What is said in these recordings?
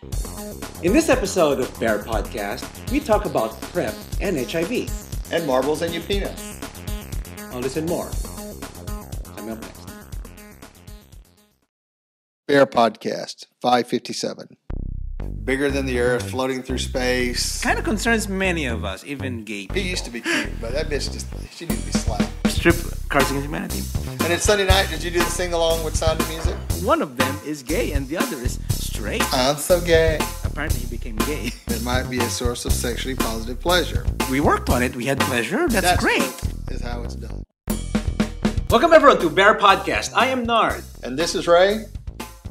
In this episode of BearPodcast, we talk about PrEP and HIV. And marbles in your penis. I'll listen more. Coming up next. BearPodcast 557. Bigger than the Earth, floating through space. Kind of concerns many of us, even gay people. He used to be cute, but that bitch she needs to be slapped. Strip Cards Against Humanity. And then Sunday night, did you do the sing-along with Sound of Music? One of them is gay and the other is straight. I'm so gay. Apparently he became gay. It might be a source of sexually positive pleasure. We worked on it. We had pleasure. That's great. Is how it's done. Welcome everyone to BearPodcast. I am Nard. And this is Ray.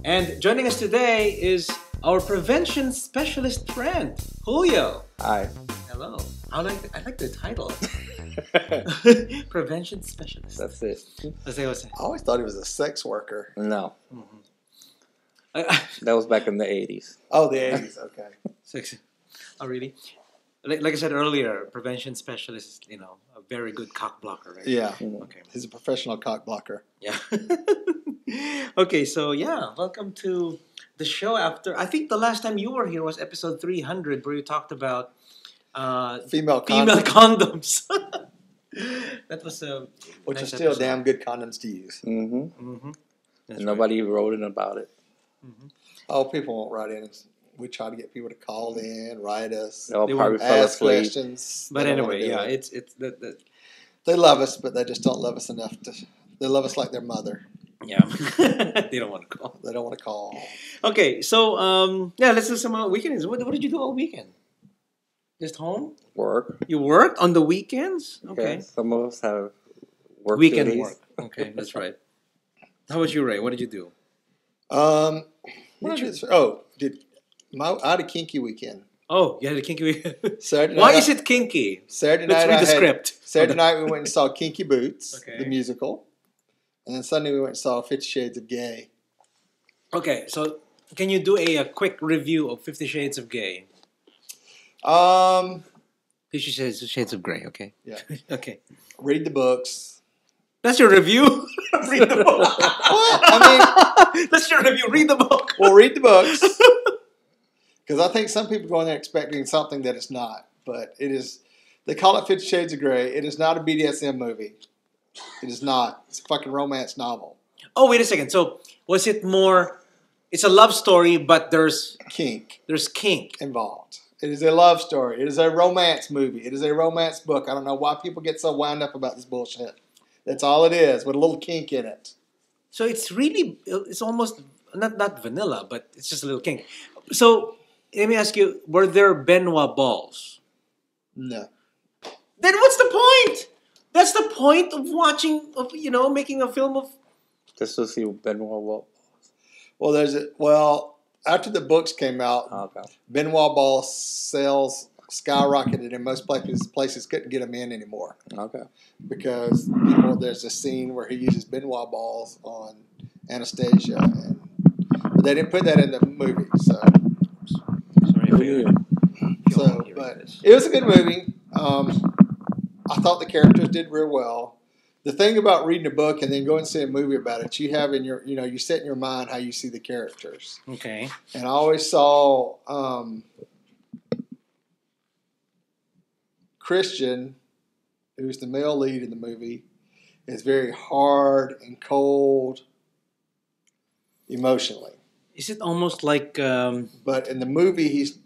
And joining us today is our prevention specialist friend, Julio. Hi. Hello. I like the title. Prevention specialist. That's it. I always thought he was a sex worker. No. That was back in the 80s. Oh, the 80s. Okay. Sexy. Oh, really? Like I said earlier, prevention specialist is, a very good cock blocker, right? Yeah. Okay. He's a professional cock blocker. Yeah. Okay, so welcome to the show after, I think the last time you were here was episode 300 where you talked about female condoms. That was which nice are still episode. damn good condoms to use. And nobody wrote in about it. Oh, people won't write in. We try to get people to call in, write us, They probably fell ask asleep. questions. But They don't anyway, wanna do it. it's that. They love us, but they just don't love us enough to. They love us like their mother. Yeah. They don't want to call. They don't want to call. Okay, so let's do some weekends. What did you do all weekend? Just home? Work. You worked on the weekends? Okay. Yeah, some of us have work Weekend duties. work. Okay, that's right. How about you, Ray? What did you do? I had a kinky weekend. Oh, you had a kinky weekend. Saturday Why night, is it kinky? Saturday Let's night read the I had- script. Saturday night we went and saw Kinky Boots, Okay. the musical, and then Sunday we went and saw 50 Shades of Gay. Okay, so can you do a quick review of 50 Shades of Gay? 50 Shades of Grey, okay. Yeah. Okay. Read the books. That's your review? Read the book. What? I mean, That's your review. Read the book. well, read the books. Because I think some people go in there expecting something that it's not. But it is, they call it 50 Shades of Grey. It is not a BDSM movie. It is not. It's a fucking romance novel. Oh, wait a second. So, was it more, it's a love story, but there's kink Involved. It is a love story. It is a romance movie. It is a romance book. I don't know why people get so wound up about this bullshit. That's all it is, with a little kink in it. So it's really, it's almost, not vanilla, but it's just a little kink. So, let me ask you, were there Benoit balls? No. Then what's the point? That's the point of watching, making a film of... Just to see Benoit Wall. Well, after the books came out, Okay. Benoit Ball sales skyrocketed, and most places couldn't get them in anymore Okay. because there's a scene where he uses Benoit balls on Anastasia, but they didn't put that in the movie. But it was a good movie. I thought the characters did real well. The thing about reading a book and then going and see a movie about it, you have in your, you set in your mind how you see the characters. Okay. And I always saw Christian, who's the male lead in the movie, is very hard and cold emotionally. Is it almost like... But in the movie, he's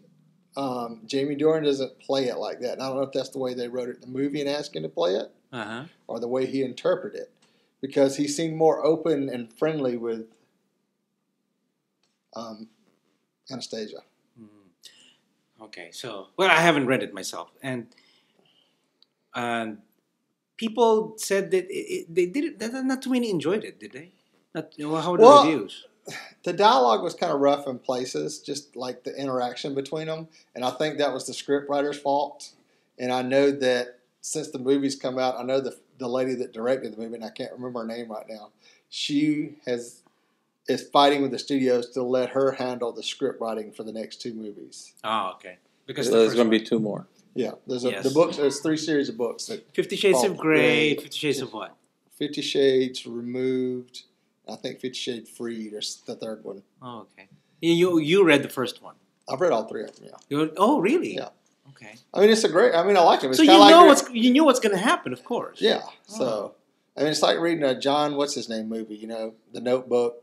Jamie Dornan doesn't play it like that. And I don't know if that's the way they wrote it in the movie and asked him to play it, or the way he interpreted it, because he seemed more open and friendly with Anastasia. Okay, so I haven't read it myself, and people said that they did it. That not too many enjoyed it, did they? How were the reviews? The dialogue was kind of rough in places, just like the interaction between them, and I think that was the scriptwriter's fault. And I know that since the movie's come out, I know the lady that directed the movie, and I can't remember her name right now. She is fighting with the studios to let her handle the script writing for the next two movies. Oh, okay. Because there's going to be two more. Yeah, the books. There's 3 series of books. 50 Shades of Grey, 50 Shades of what? 50 Shades Removed. I think 50 Shades Freed or the third one. Oh, okay. You read the first one. I've read all three of them. Yeah. Oh, really? Yeah. Okay. I mean, it's a great. I mean, I like them. It's So you kinda like know you knew what's going to happen, of course. Yeah. So I mean, it's like reading a John what's his name movie. You know, The Notebook.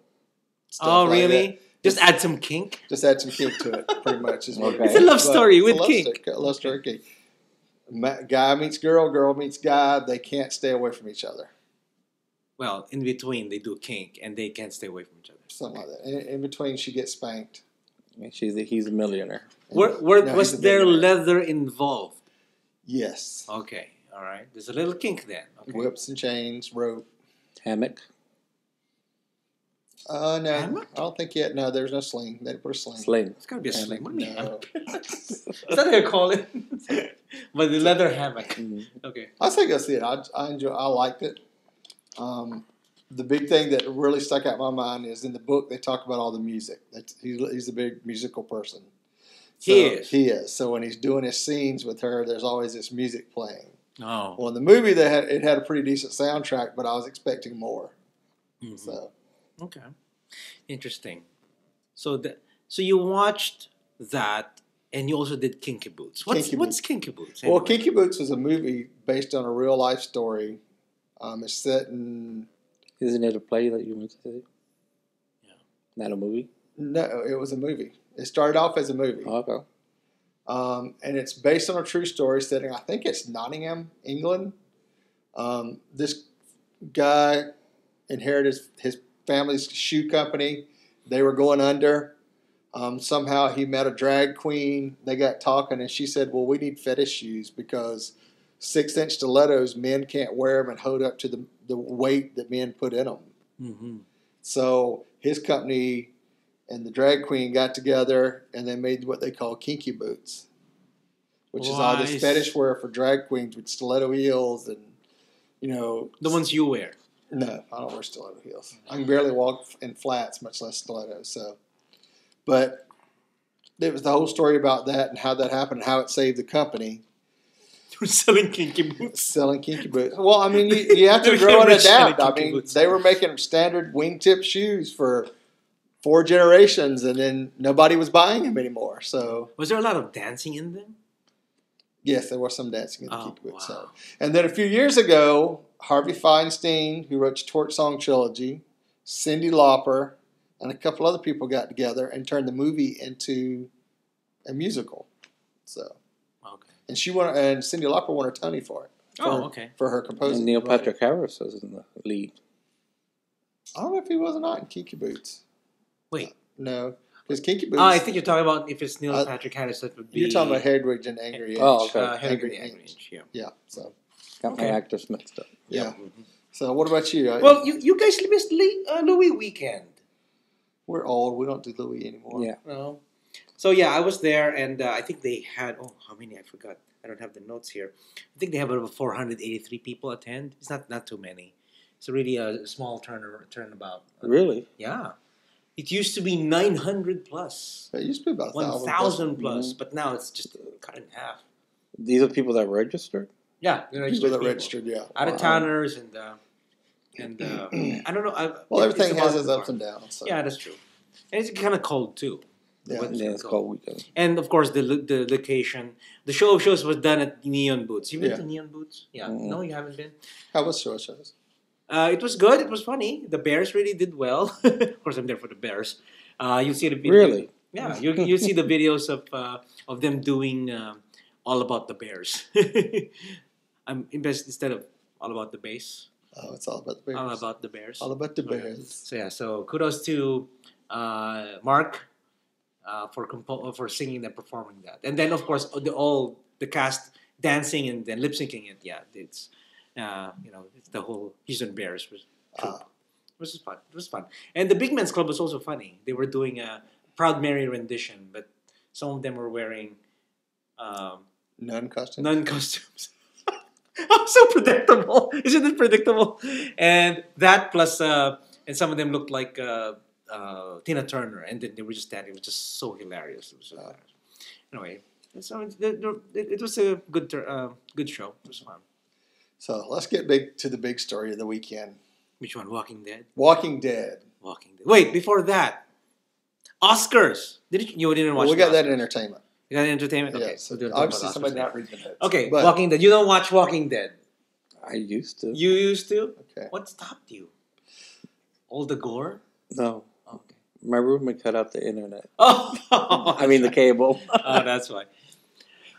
Stuff Oh, like really? that. Just add some kink. Just add some kink to it. Pretty much is what Okay. it It's a is. love But story it's a with love kink. Love story kink. Guy meets girl, girl meets guy. They can't stay away from each other. Well, in between they do kink and they can't stay away from each other. Something like that. In between, she gets spanked. He's a millionaire. Was he's a there billionaire. leather involved? Yes. Okay, all right. There's a little kink then. Okay. Whips and chains, rope. Hammock. No, Hammock? I don't think yet. No, there's no sling. They didn't put a sling. Sling. It's gotta be a sling. What do you mean? No. Is that what you call it? But the leather hammock. Mhm. Okay. I think I see it. I liked it. The big thing that really stuck out in my mind is in the book they talk about all the music. He's a big musical person. So, He is. So when he's doing his scenes with her, there's always this music playing. Oh. Well, in the movie, it had a pretty decent soundtrack, but I was expecting more. Mhm. So Okay. Interesting. So you watched that, and you also did Kinky Boots. What's Kinky Boots? Well, Anyway? Kinky Boots was a movie based on a real life story. It's set in Isn't it a play that you went to see? Yeah. Not a movie? no, it was a movie. It started off as a movie. Oh, okay. And it's based on a true story setting. I think it's Nottingham, England. This guy inherited his family's shoe company. They were going under. Somehow he met a drag queen. They got talking, and she said, "Well, we need fetish shoes because 6-inch stilettos, men can't wear them and hold up to the weight that men put in them." Mm-hmm. So his company and the drag queen got together, and they made what they call Kinky Boots, which is all this Nice. fetish wear for drag queens with stiletto heels and, you know. The ones you wear. No, I don't wear stiletto heels. I can barely walk in flats, much less stilettos. So, but it was the whole story about that and how that happened and how it saved the company. You're selling Kinky Boots. Selling Kinky Boots. Well, I mean, you have to They're grow and rich selling adapt. I Kinky mean, Boots. they were making standard wingtip shoes for 4 generations, and then nobody was buying them anymore. So, Was there a lot of dancing in them? yes, there was some dancing in the Oh, Kinky Boots. wow. So, and then a few years ago, Harvey Feinstein, who wrote Torch Song Trilogy, Cyndi Lauper, and a couple other people got together and turned the movie into a musical. So, Okay. and Cyndi Lauper won a Tony for it. Oh, okay. For her composing. And Neil writing. Patrick Harris was in the lead. I don't know if he was or not in Kinky Boots. Wait. No, because Kinky Boots. I think you're talking about if it's Neil Uh, Patrick Harris, that would be. you're talking about Hedwig and Angry Inch. Oh, okay. Henry Angry Inch. Yeah. Yeah. So Got Okay. my actors mixed up. yeah. Mhm. So what about you? Well, you guys missed Louis weekend. We're old. We don't do Louis anymore. Yeah. No. So yeah, I was there, and I think they had how many? I forgot. I don't have the notes here. I think they have about 483 people attend. It's not too many. It's really a small turnabout. Really? Yeah, it used to be 900 plus, It used to be about 1,000 plus, Mhm. but now it's just cut in half. These are people that registered? Yeah, they're People registered that people. registered. Yeah. Out of towners and I don't know. Well, everything it's has about its the ups farm. and downs. So. Yeah, that's true. And it's kind of cold too. The Yeah. weather's Yeah, kinda it's cold. called Weekend. And of course, the location, the show of shows was done at Neon Boots. You've been Yeah. to Neon Boots? Yeah. Mm-mm. No, you haven't been. How was shows? It was good. It was funny. The Bears really did well. Of course, I'm there for the Bears. You see the video. Really? Yeah. You see the videos of them doing all about the Bears. I'm instead of all about the base. Oh, it's all about the Bears. All about the Bears. All about the Okay. Bears. So yeah. So kudos to Mark for singing and performing that, and then of course all the cast dancing and then lip syncing it. Yeah, it's it's the whole Houston Bears was Ah. it was fun. It was fun, and the Big Men's Club was also funny. They were doing a Proud Mary rendition, but some of them were wearing None costume. nun costumes. Oh, so predictable! Isn't it predictable? And that plus and some of them looked like Tina Turner, and then they were just standing. It was just so hilarious. It was so hilarious. Anyway, so it was a good show. It was fun. So let's get to the big story of the weekend. Which one? Walking Dead. Walking Dead. Walking Dead. Wait, before that, Oscars. You didn't watch? Well, we the got that Oscars? in entertainment. You got entertainment. Yeah, Okay, so we'll talk obviously about somebody Oscars not later. reading the notes. Okay, But, Walking Dead. You don't watch Walking Dead. I used to. You used to. Okay. What stopped you? All the gore. No. Oh, okay. My roommate cut out the internet. Oh, I mean the cable. oh, that's why.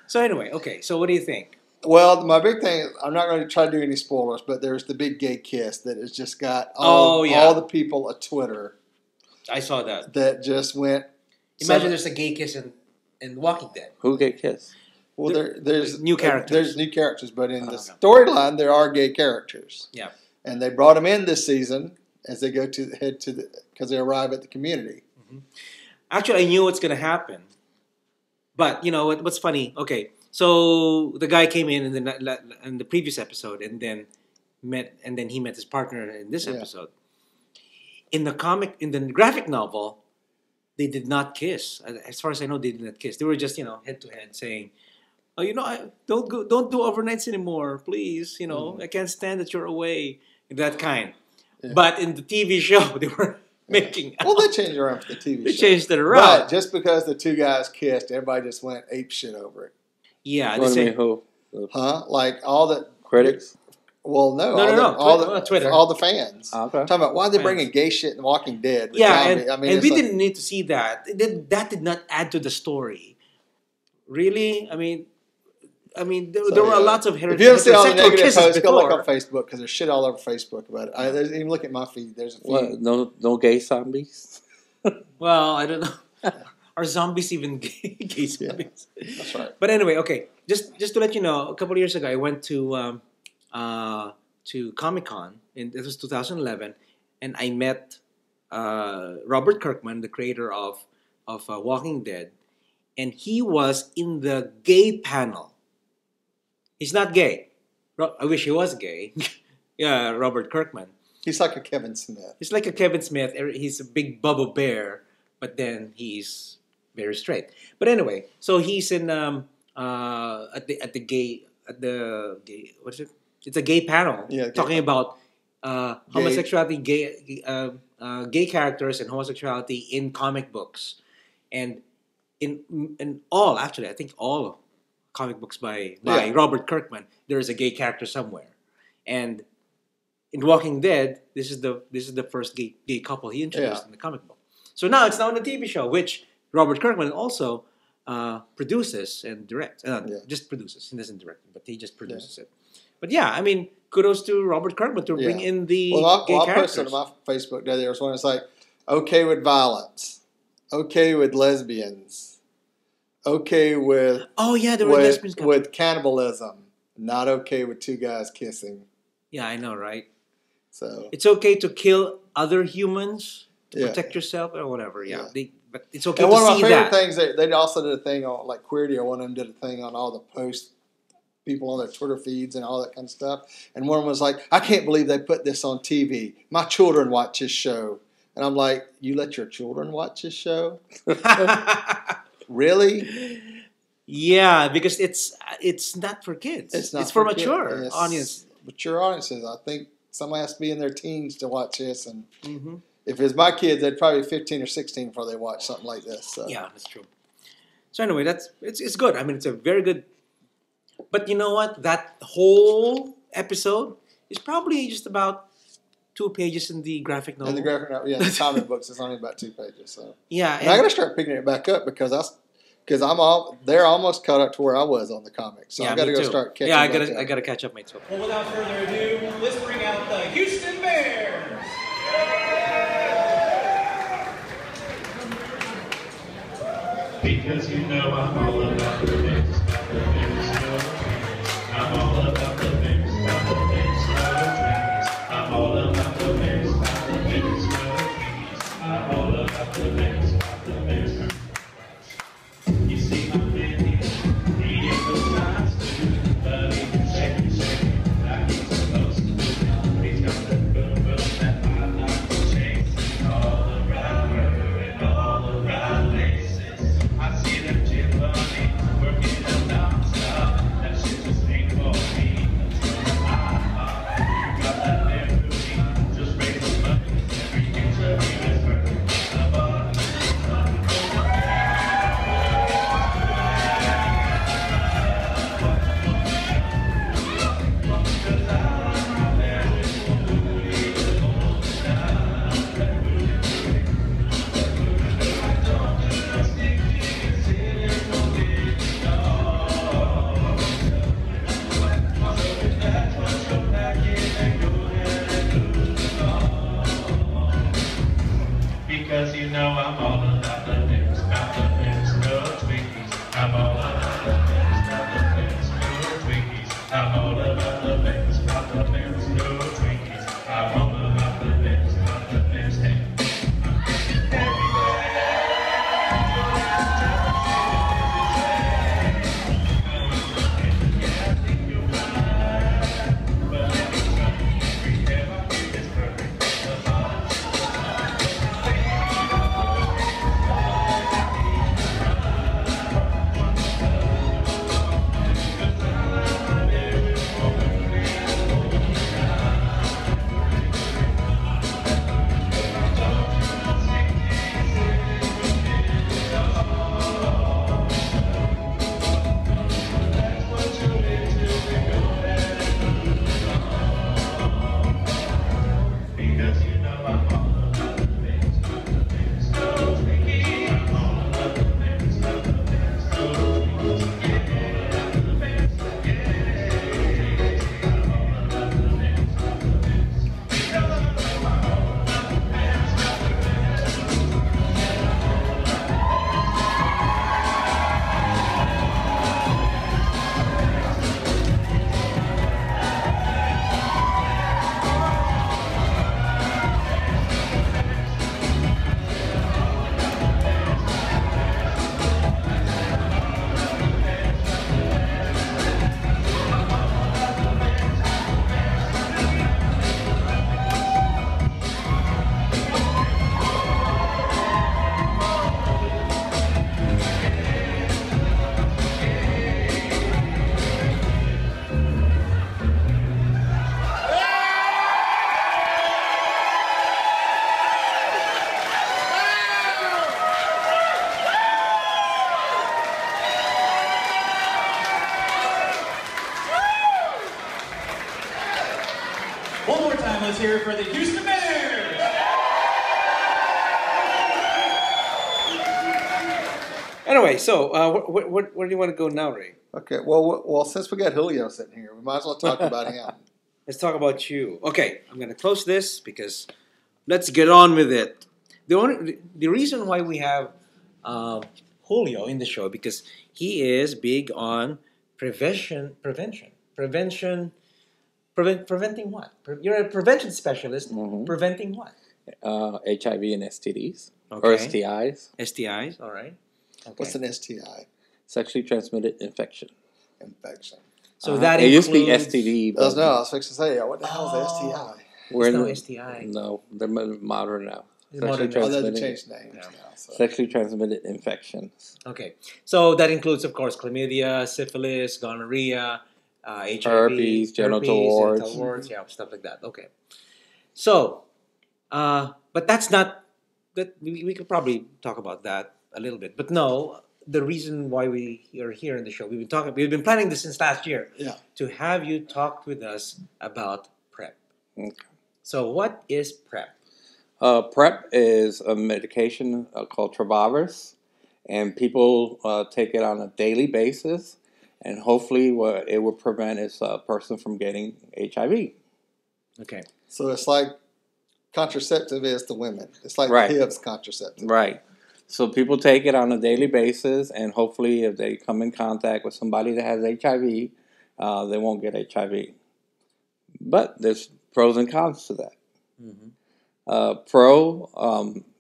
So anyway, okay. So what do you think? Well, my big thing, I'm not going to try to do any spoilers, but there's the big gay kiss that has just got all the people at Twitter I saw that. that just went. Imagine there's a gay kiss in Walking Dead. Who get kissed? Well, there's new characters. There's new characters, but in the Okay. storyline, there are gay characters. Yeah. And they brought them in this season as they go to because they arrive at the community. Mm-hmm. Actually, I knew what's going to happen. But, you know, what's funny? Okay, so the guy came in the previous episode and then he met his partner in this Yeah. episode. In the graphic novel, they did not kiss. As far as I know, they did not kiss. They were just, head to head saying, "Oh, don't do overnights anymore, please. I can't stand that you're away." That kind. Yeah. But in the TV show, they were making out. Well, they changed it around for the TV show. They changed it around. But just because the two guys kissed, everybody just went ape shit over it. Yeah, they What do you say, mean who? The Huh? Like all the critics? Well, no, No. Twitter. all the fans. Okay. Talking about why they Fans. bringing gay shit in Walking Dead. with yeah, zombies. and, I mean, and it's we like- didn't need to see that. That did not add to the story. Really? I mean, there were lots of If you ever see all the heterosexual negative kisses posts, go look before. on Facebook because there's shit all over Facebook about it. Even look at my feed. There's a feed. What? No gay zombies? Well, I don't know. Are zombies even gay zombies? That's right. But anyway, okay. Just to let you know, a couple of years ago, I went to Comic-Con. This was 2011, and I met Robert Kirkman, the creator of Walking Dead, and he was in the gay panel. He's not gay. I wish he was gay. Yeah, Robert Kirkman. He's like a Kevin Smith. He's like a Kevin Smith. He's a big Bubba Bear, but then he's very straight. But anyway, so he's in at the gay what is it? It's a gay panel talking about homosexuality, gay characters and homosexuality in comic books, and in all, actually, I think all comic books by Robert Kirkman, there is a gay character somewhere, and in Walking Dead, this is the first gay couple he introduced in the comic book. So now it's on the TV show, which Robert Kirkman also produces and directs. Just produces. He doesn't direct it, but he just produces it. But yeah, I mean, kudos to Robert Kirkman to bring in the gay I characters. posted on my Facebook today. There was one that's like, okay with violence, okay with lesbians, okay with there were lesbians coming. with cannibalism, not okay with two guys kissing. Yeah, I know, right? So It's okay to kill other humans to protect yourself or whatever. Yeah, but it's okay and to one of my see favorite that. things, they also did a thing on like Queerty, or one of them did a thing on all the posts, people on their Twitter feeds and all that kind of stuff. And one of them was like, I can't believe they put this on TV. My children watch this show. And I'm like, you let your children watch this show? Really? Yeah, because it's not for kids. It's for mature kids. audience. Mature audiences. I think somebody has to be in their teens to watch this. And Mm-hmm. if it's my kids, they'd probably be 15 or 16 before they watch something like this. So. Yeah, that's true. So anyway, it's good. I mean, it's a very good. But you know what? That whole episode is probably just about 2 pages in the graphic novel. And the graphic novel, the comic books is only about 2 pages. So Yeah, and I got to start picking it back up because they're almost caught up to where I was on the comics. So I got to me go too. start catching. Yeah, I back up. gotta catch up myself. Well, without further ado, let's bring out the Houston Bears. Because you know I'm all about the things, I'm all about the things, I'm all about the things, I'm all about the things. You see my man here, he ain't no size two, but he can shake it like he's supposed to do. He's got that boom boom that I like to chase, all around her and all around laces. I see them chip bunnies working let's hear it for the Houston Bears. Anyway, so where do you want to go now, Ray? Okay, well, since we got Julio sitting here, we might as well talk about him. Let's talk about you. Okay, I'm going to close this because let's get on with it. The reason why we have Julio in the show because he is big on preventing what? You're a prevention specialist. Mhm. Preventing what? HIV and STDs or Okay. STIs, STIs. All right. Okay. What's an STI? sexually transmitted infection. Infection. So that it used to be includes- STD. I was fixing to say, what the hell is an STI? We're There's no in- STI. No, they're modern now. It's modern now. Oh, they transmitted- changed names now. So. Sexually transmitted infections. Okay. So that includes, of course, chlamydia, syphilis, gonorrhea, HIV, Herpes, genital warts. yeah, stuff like that. Okay. So, but that's not that we could probably talk about that a little bit. But no, the reason why we are here in the show, we've been planning this since last year. Yeah. To have you talk with us about PrEP. Okay. So, what is PrEP? PrEP is a medication called Travaris, and people take it on a daily basis, and hopefully what it will prevent is a person from getting HIV. Okay. So it's like contraceptive is to women. It's like Right. the HIV's contraceptive. Right. So people take it on a daily basis, and hopefully if they come in contact with somebody that has HIV, they won't get HIV. But there's pros and cons to that. Mm-hmm.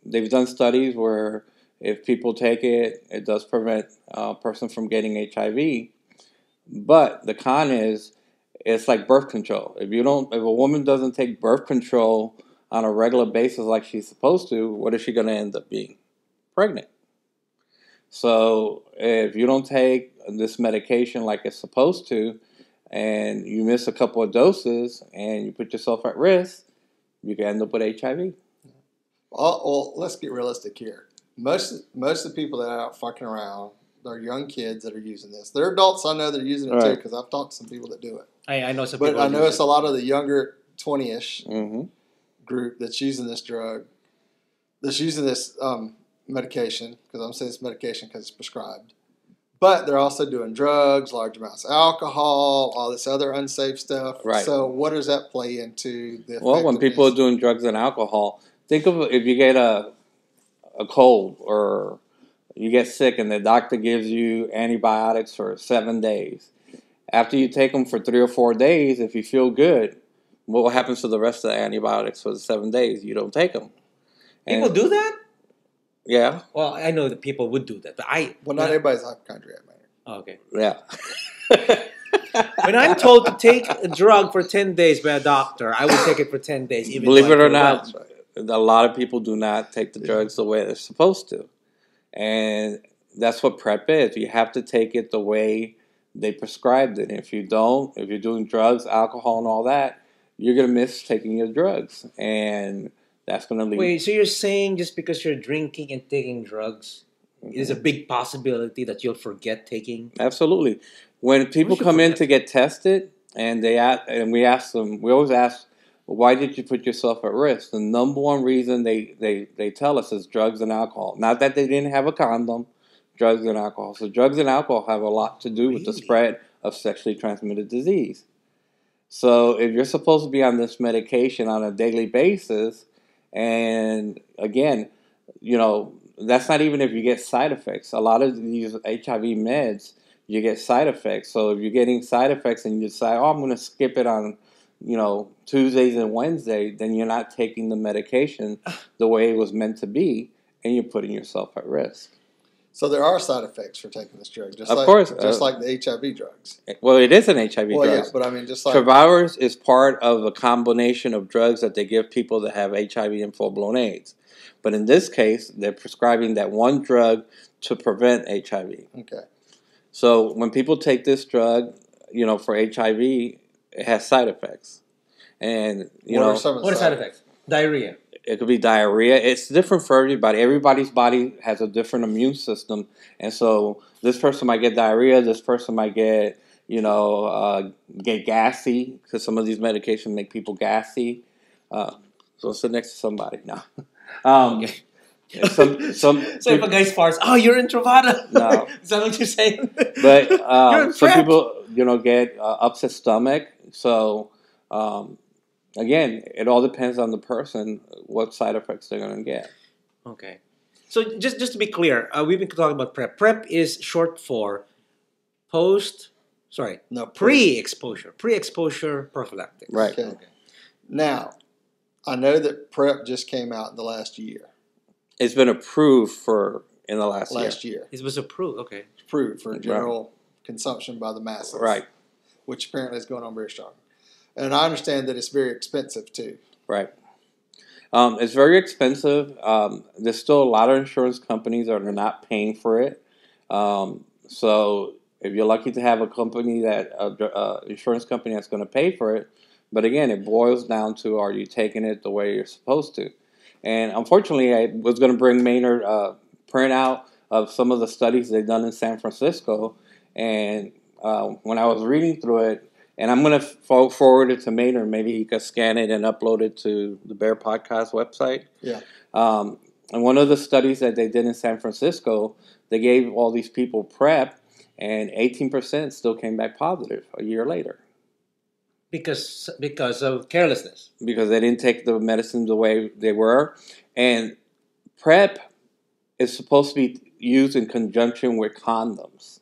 They've done studies where if people take it, it does prevent a person from getting HIV. But the con is, it's like birth control. If a woman doesn't take birth control on a regular basis like she's supposed to, what is she going to end up being? Pregnant. So if you don't take this medication like it's supposed to, and you miss a couple of doses and you put yourself at risk, you can end up with HIV. Well, let's get realistic here. Most of the people that are out fucking around, they're young kids that are using this. They're adults. I know they're using it too Right. because I've talked to some people that do it. I know some But people. I use notice it. a lot of the younger 20-ish Mm-hmm. group that's using this drug, that's using this medication, because I'm saying it's medication because it's prescribed. But they're also doing drugs, large amounts of alcohol, all this other unsafe stuff. Right. So what does that play into the Well, when people are effectiveness? doing drugs and alcohol, think of if you get a cold or you get sick and the doctor gives you antibiotics for 7 days. After you take them for 3 or 4 days, if you feel good, what happens to the rest of the antibiotics for the 7 days? You don't take them. People do that. Yeah, Well, I know that people would do that, but Well, not everybody's hypochondriac, man. Oh, okay. yeah. When I'm told to take a drug for 10 days by a doctor, I would take it for 10 days. Even Believe though I it or feel well. not, a lot of people do not take the drugs the way they're supposed to. And that's what PrEP is. You have to take it the way they prescribed it. If you don't, if you're doing drugs, alcohol, and all that, you're going to miss taking your drugs. And that's going to lead. Wait, so you're saying just because you're drinking and taking drugs, there's a big possibility that you'll forget taking? Absolutely. When people should come in forget. to get tested, and we ask them, we always ask, why did you put yourself at risk? The number one reason they tell us is drugs and alcohol. Not that they didn't have a condom, drugs and alcohol. So drugs and alcohol have a lot to do with the Really? spread of sexually transmitted disease. So if you're supposed to be on this medication on a daily basis, and again, that's not even if you get side effects. A lot of these HIV meds, you get side effects. So if you're getting side effects and you decide, I'm going to skip it on, Tuesdays and Wednesdays, then you're not taking the medication the way it was meant to be, and you're putting yourself at risk. So there are side effects for taking this drug, just Of like, course, just like the HIV drugs. Well, it is an HIV Well, drug. yeah, but I mean, just like Travaris is part of a combination of drugs that they give people that have HIV and full-blown AIDS. But in this case, they're prescribing that one drug to prevent HIV. okay, So when people take this drug, for HIV, it has side effects. And, what are some of the What are side effects? Diarrhea. it could be diarrhea. It's different for everybody. Everybody's body has a different immune system. And so this person might get diarrhea. This person might get, get gassy, because some of these medications make people gassy. So sit next to somebody now. Okay. Some So if a guy farts, oh, you're in Travada. No. Is that what you're saying? But You're in some PrEP. people, get upset stomach. So again, it all depends on the person what side effects they're going to get. Okay. So just to be clear, we've been talking about PrEP. PrEP is short for pre-exposure prophylactics. Right. Okay. Now, I know that PrEP just came out in the last year. It's been approved in the last year. It was approved. Okay. Approved for general consumption by the masses. Right. Which apparently is going on very strong. And I understand that it's very expensive too. Right. It's very expensive. There's still a lot of insurance companies that are not paying for it. So if you're lucky to have a company insurance company that's going to pay for it, but again, it boils down to, are you taking it the way you're supposed to? And unfortunately, I was going to bring Maynard printout of some of the studies they've done in San Francisco. And when I was reading through it, and I'm going to forward it to Maynard. Maybe he could scan it and upload it to the BearPodcast website. Yeah. And one of the studies that they did in San Francisco, they gave all these people PrEP, and 18% still came back positive a year later. Because of carelessness. Because they didn't take the medicine the way they were. And PrEP is supposed to be used in conjunction with condoms.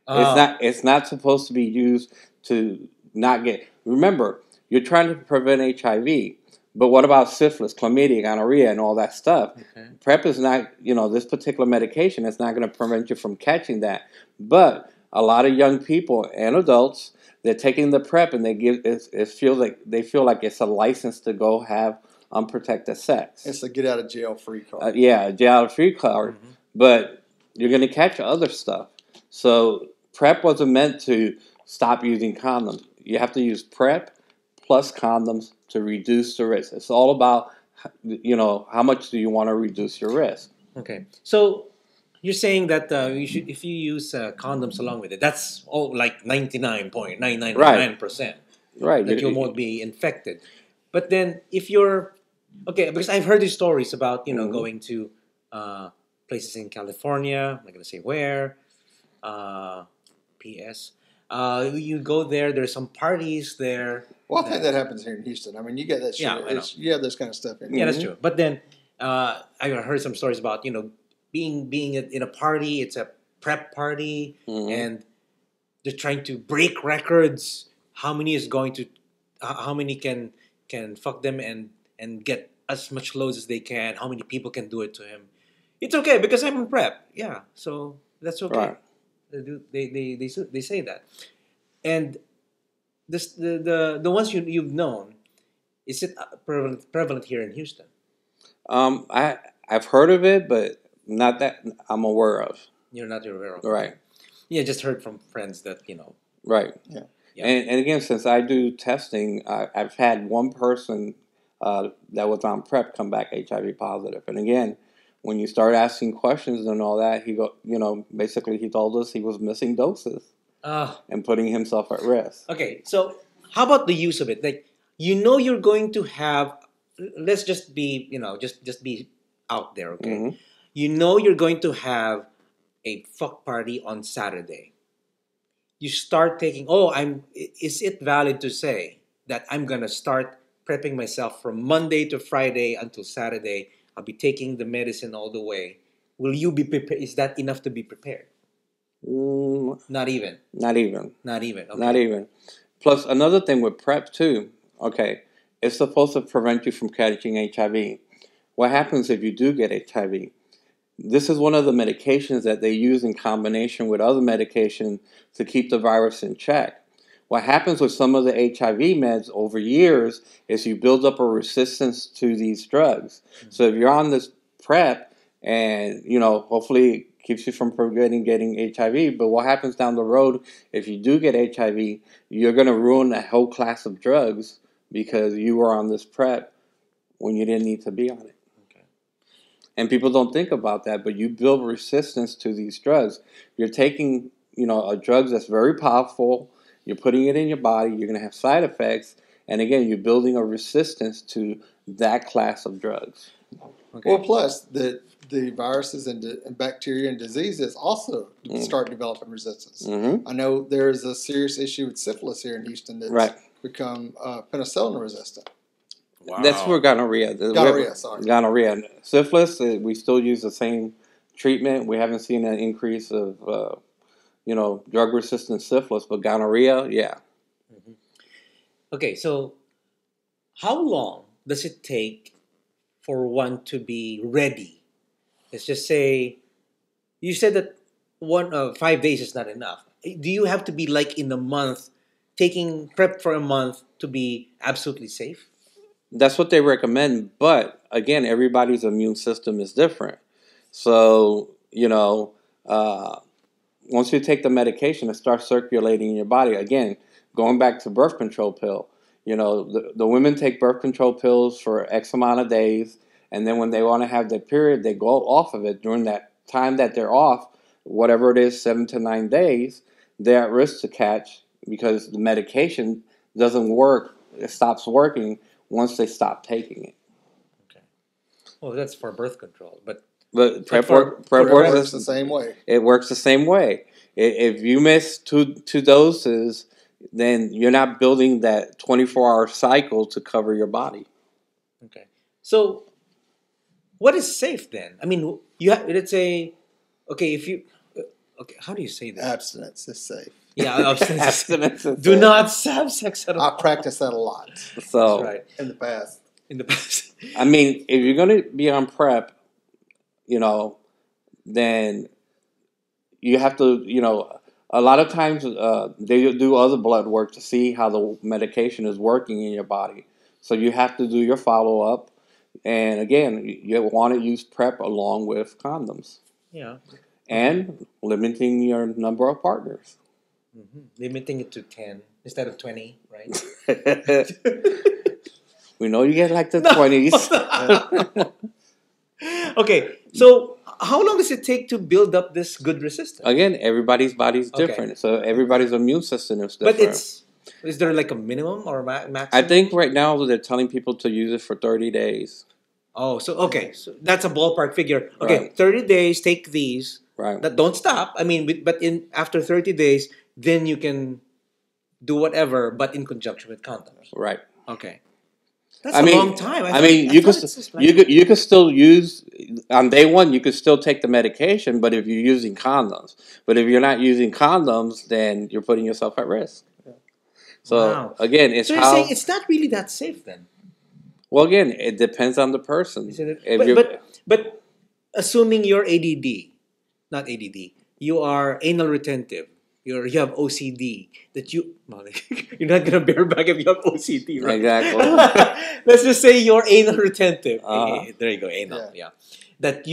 It's not supposed to be used to not get... Remember, you're trying to prevent HIV, but what about syphilis, chlamydia, gonorrhea, and all that stuff? Okay. PrEP is not, this particular medication is not going to prevent you from catching that. But a lot of young people and adults, they're taking the PrEP and they feel like it's a license to go have unprotected sex. It's a get out of jail free card. A get out of free card. Mm-hmm. But you're going to catch other stuff. So PrEP wasn't meant to stop using condoms. You have to use PrEP plus condoms to reduce the risk. It's all about, how much do you want to reduce your risk. Okay. So you're saying that you should, if you use condoms along with it, that's all like 99.999%. Right. That you won't be infected. But then if you're, because I've heard these stories about, going to places in California, I'm not going to say where, P.S., you go there, there's some parties there. Well, I think that happens here in Houston. I mean, you get that shit. Yeah, you have this kind of stuff in here. Yeah, that's true. But then I heard some stories about, being in a party, it's a PrEP party, and they're trying to break records. How many can fuck them and get as much loads as they can? How many people can do it to him? It's okay because I'm in PrEP. Yeah, so that's okay. Right. They say that, and this the ones you've known, is it prevalent here in Houston? I've heard of it, but not that I'm aware of. You're not aware of, right? Yeah, just heard from friends that Right. Yeah. And again, since I do testing, I've had one person that was on PrEP come back HIV positive, and again, when you start asking questions and all that, basically he told us he was missing doses and putting himself at risk. Okay, so how about the use of it? Like, you're going to have, let's just be, just be out there, okay? Mm-hmm. You're going to have a fuck party on Saturday. You start taking, is it valid to say that I'm going to start prepping myself from Monday to Friday until Saturday? I'll be taking the medicine all the way. Will you be prepared? Is that enough to be prepared? Not even. Not even. Okay. Not even. Plus, another thing with PrEP too, it's supposed to prevent you from catching HIV. What happens if you do get HIV? This is one of the medications that they use in combination with other medication to keep the virus in check. What happens with some of the HIV meds over years is you build up a resistance to these drugs. Mm-hmm. So if you're on this PrEP and, hopefully it keeps you from preventing getting HIV, but what happens down the road if you do get HIV, you're going to ruin a whole class of drugs because you were on this PrEP when you didn't need to be on it. Okay. And people don't think about that, but you build resistance to these drugs. You're taking, a drug that's very powerful. You're putting it in your body. You're going to have side effects. And again, you're building a resistance to that class of drugs. Okay. Well, plus the viruses and bacteria and diseases also start developing resistance. Mm-hmm. I know there is a serious issue with syphilis here in Houston that's become penicillin resistant. Wow. That's where gonorrhea. Gonorrhea. Syphilis, we still use the same treatment. We haven't seen an increase of, drug-resistant syphilis, but gonorrhea, yeah. Mm-hmm. Okay, so how long does it take for one to be ready? Let's just say, you said that 5 days is not enough. Do you have to be like in a month, taking PrEP for a month to be absolutely safe? That's what they recommend, but again, everybody's immune system is different. So, once you take the medication, it starts circulating in your body. Again, going back to birth control pill, the women take birth control pills for X amount of days, and then when they want to have their period, they go off of it. During that time that they're off, whatever it is, 7 to 9 days, they're at risk to catch because the medication doesn't work. It stops working once they stop taking it. Okay. Well, that's for birth control, but PrEP works the same way. It works the same way. If you miss two doses, then you're not building that 24-hour cycle to cover your body. Okay. So, what is safe then? I mean, let's say, okay, how do you say that? Abstinence is safe. Yeah, abstinence. Is Do not have sex at all. I practice that a lot. So, that's right. In the past. I mean, if you're going to be on PrEP, then you have to, a lot of times they do other blood work to see how the medication is working in your body. So you have to do your follow-up. And again, you want to use PrEP along with condoms. Yeah. And limiting your number of partners. Mm-hmm. Limiting it to 10 instead of 20, right? We know you get like the 20s. Okay, so how long does it take to build up this good resistance? Again, everybody's body's different. So everybody's immune system is different. But is there like a minimum or maximum? I think right now they're telling people to use it for 30 days. Oh, so that's a ballpark figure. Okay, Right. 30 days, take these. Right. That don't stop. I mean, but after 30 days, then you can do whatever, but in conjunction with condoms. Right. Okay. That's a long time. You could still use on day one. You could still take the medication, but if you're using condoms, but if you're not using condoms, then you're putting yourself at risk. So again, it's so you're saying it's not really that safe then. Well, again, it depends on the person. But assuming you're not ADD, you are anal retentive. You have OCD that you're not gonna bareback if you have OCD, right? Exactly. Let's just say you're anal retentive. There you go, anal. Yeah. That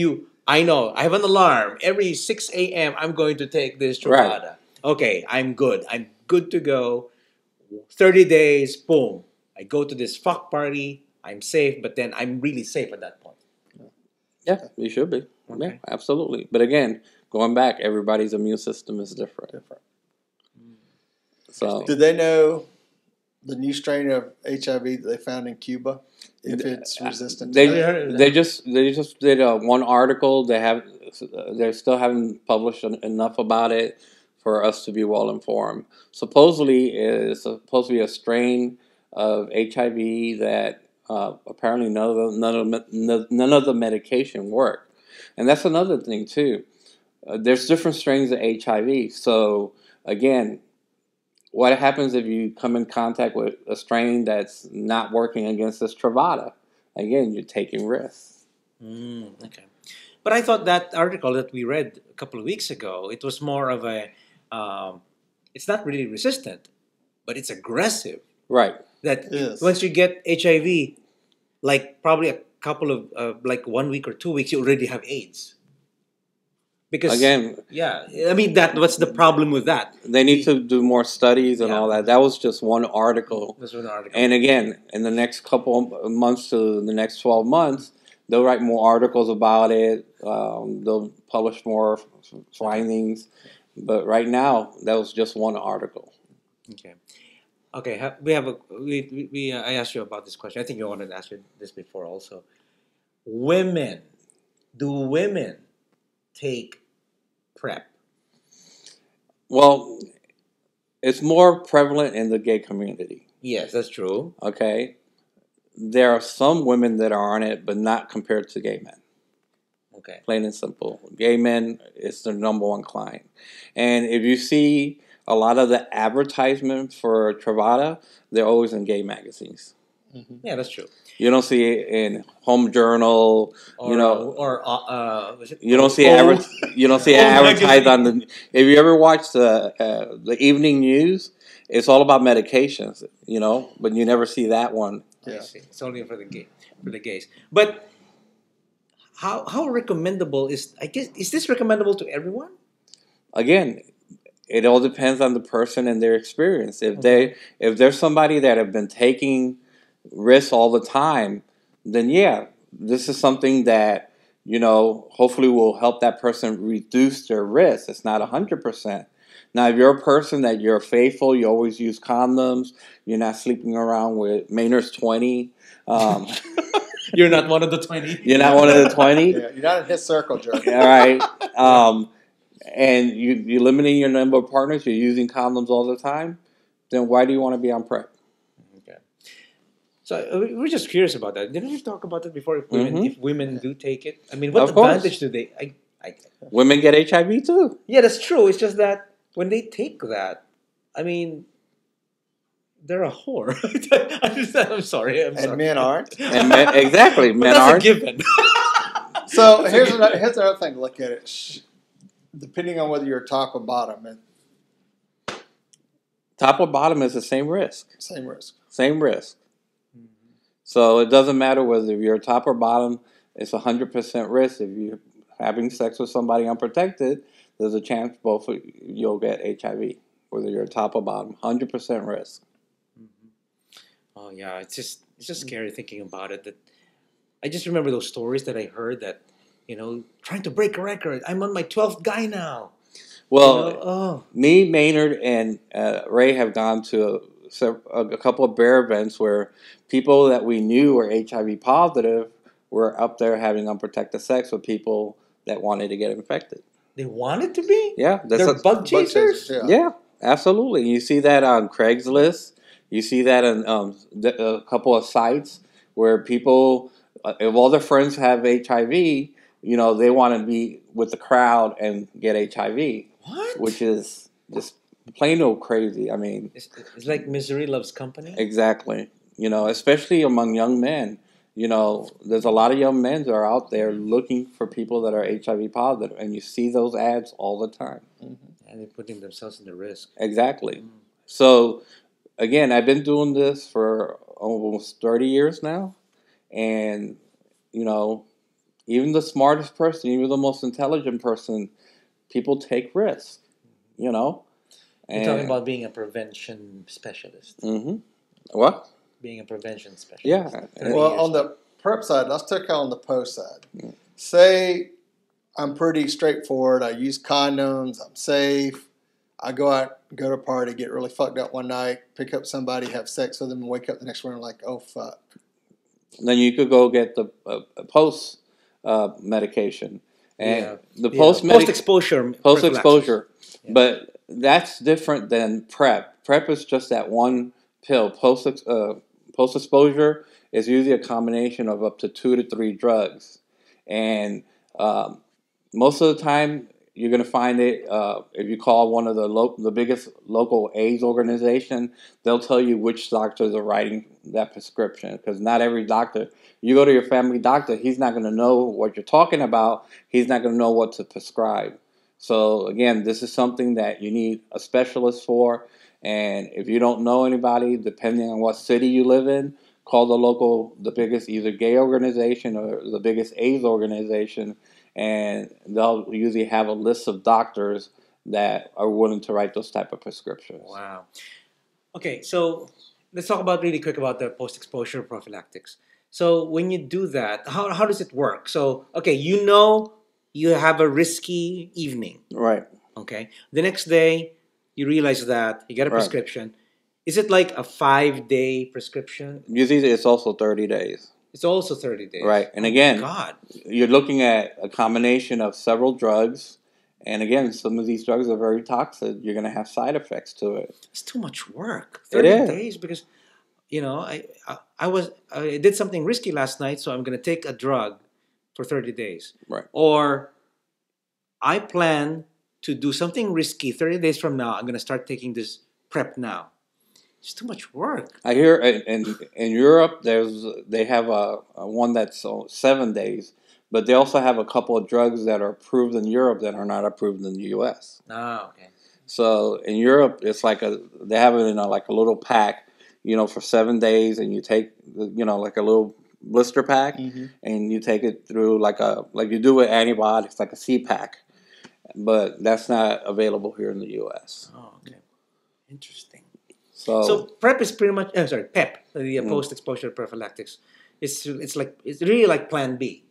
I know. I have an alarm every 6 a.m. I'm going to take this Truvada. Right. Okay, I'm good. I'm good to go. 30 days, boom. I go to this fuck party. I'm safe, but then I'm really safe at that point. Yeah, you should be. Okay. Yeah, absolutely. But again, going back, everybody's immune system is different. So, did they know the new strain of HIV that they found in Cuba? If it's resistant, they just did one article. They still haven't published enough about it for us to be well informed. Supposedly, it's supposed to be a strain of HIV that apparently none of the medication worked, and that's another thing too. There's different strains of HIV. So again, what happens if you come in contact with a strain that's not working against this Truvada? Again, you're taking risks. Okay. But I thought that article that we read a couple of weeks ago, it was more of a, it's not really resistant, but it's aggressive. Right. That once you get HIV, like probably a couple of, like 1 week or 2 weeks, you already have AIDS. Because again, I mean what's the problem with that? They need to do more studies and all that. That was just one article. That's one article. And again, in the next couple of months to the next 12 months, they'll write more articles about it. They'll publish more findings. But right now, that was just one article. Okay. Okay, we have a we I asked you about this question. I think you wanted to ask you this before also. Women, do women take PrEP? Well, it's more prevalent in the gay community. Yes, that's true. Okay, there are some women that are on it, but not compared to gay men. Okay. Plain and simple. Gay men is the number one client. And if you see a lot of the advertisements for Truvada, they're always in gay magazines. Yeah, that's true. You don't see it in Home Journal. Or, You know, was it you don't see Old- you don't see it Old advertised on magazine. the. If you ever watch the evening news, it's all about medications. You know, but you never see that one. I Yeah. see. It's only for the gays. But how recommendable is, I guess, is this recommendable to everyone? Again, it all depends on the person and their experience. If there's somebody that have been taking risks all the time, then yeah, this is something that, hopefully will help that person reduce their risk. It's not 100%. Now, if you're a person that you're faithful, you always use condoms, you're not sleeping around with Maynard's 20. You're not one of the 20. You're not one of the 20. Yeah, you're not in his circle, Joe. All right. And you're limiting your number of partners, you're using condoms all the time, then why do you want to be on PrEP? Okay. So we're just curious about that. Didn't we talk about that before? If women do take it, I mean, what Of course. advantage do they? Women get HIV too. Yeah, that's true. It's just that when they take that, I mean, they're a whore. I'm sorry. And men aren't. And exactly, But men that's a aren't. given. So here's another thing to look at it. Depending on whether you're top or bottom, Top or bottom is the same risk. same risk. Same risk. So it doesn't matter whether you're top or bottom, it's 100% risk. If you're having sex with somebody unprotected, there's a chance both of you'll get HIV, whether you're top or bottom. 100% risk. Oh yeah, it's just scary thinking about it. That I just remember those stories that I heard that, trying to break a record. I'm on my 12th guy now. Well, me, Maynard, and Ray have gone to a couple of bear events where people that we knew were HIV positive were up there having unprotected sex with people that wanted to get infected. They wanted to be. Yeah, They're bug chasers. Yeah, absolutely. You see that on Craigslist. You see that on a couple of sites where people, if all their friends have HIV, they want to be with the crowd and get HIV. What? Which is just plain old crazy. I mean, it's like misery loves company. exactly. Especially among young men. There's a lot of young men that are out there looking for people that are HIV positive, and you see those ads all the time. And they're putting themselves in the risk. Exactly. So, again, I've been doing this for almost 30 years now, and even the smartest person, even the most intelligent person, people take risks. You're talking about being a prevention specialist. What? Being a prevention specialist. Yeah. 30 Well, years on the PrEP side, let's take on the post side. Say I'm pretty straightforward. I use condoms. I'm safe. I go out, go to a party, get really fucked up one night, pick up somebody, have sex with them, and wake up the next morning like, oh fuck. Then you could go get the post medication. And the post exposure. exposure, but that's different than PrEP. PrEP is just that one pill. Post exposure is usually a combination of up to 2 to 3 drugs, and most of the time you're going to find it if you call one of the biggest local AIDS organization. They'll tell you which doctors are writing that prescription, because not every doctor. You go to your family doctor, he's not going to know what you're talking about. He's not going to know what to prescribe. So again, this is something that you need a specialist for. And if you don't know anybody, depending on what city you live in, call the biggest either gay organization or the biggest AIDS organization, and they'll usually have a list of doctors that are willing to write those type of prescriptions. Wow. Okay, so let's talk about really quick about the post-exposure prophylactics. So when you do that, how does it work? So, okay, you have a risky evening. Right. Okay. The next day, you realize that you get a Right. prescription. Is it like a 5-day prescription? Usually it's also 30 days. It's also 30 days. Right. And Oh, again, God. you're looking at a combination of several drugs. And again, some of these drugs are very toxic. You're going to have side effects to it. It's too much work. It 30 is. days because, I did something risky last night, so I'm going to take a drug for 30 days. Right. Or I plan to do something risky 30 days from now. I'm going to start taking this PrEP now. It's too much work. I hear in Europe they have a one that's 7 days, but they also have a couple of drugs that are approved in Europe that are not approved in the U.S. Oh, okay. So in Europe, it's like they have it in like a little pack, for 7 days, and you take like a little blister pack, and you take it through like you do with antibiotics, like a C-pack, but that's not available here in the U.S. Oh, okay. Interesting. So PrEP is pretty much PEP, the post-exposure prophylactics. It's really like Plan B.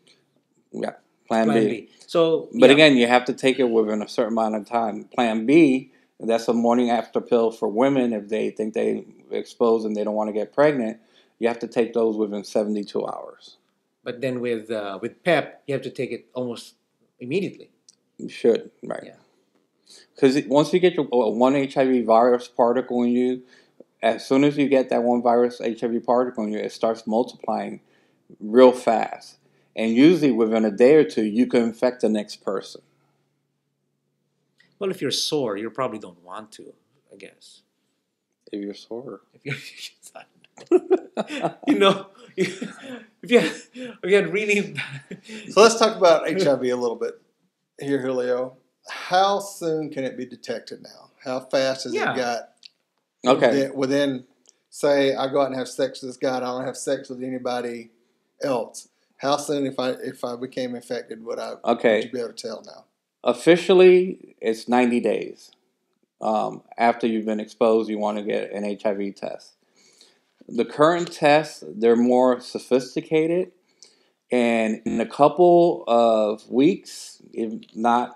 yeah, Plan B. So, But again, you have to take it within a certain amount of time. Plan B, that's a morning after pill for women if they think they exposed and they don't want to get pregnant. You have to take those within 72 hours. But then with PEP, you have to take it almost immediately. You should, right? Yeah. Because once you get your one HIV virus particle in you, as soon as you get that one virus HIV particle in you, it starts multiplying real fast. And usually within a day or two, you can infect the next person. Well, if you're sore, you probably don't want to, I guess. If you're sore. If you're, if you had really. So let's talk about HIV a little bit here, Julio. How soon can it be detected now? How fast has it got? Okay. Within, say, I go out and have sex with this guy, and I don't have sex with anybody else. How soon, if I became infected, would you be able to tell now? Officially, it's 90 days. After you've been exposed, you want to get an HIV test. The current tests, they're more sophisticated, and in a couple of weeks, if not,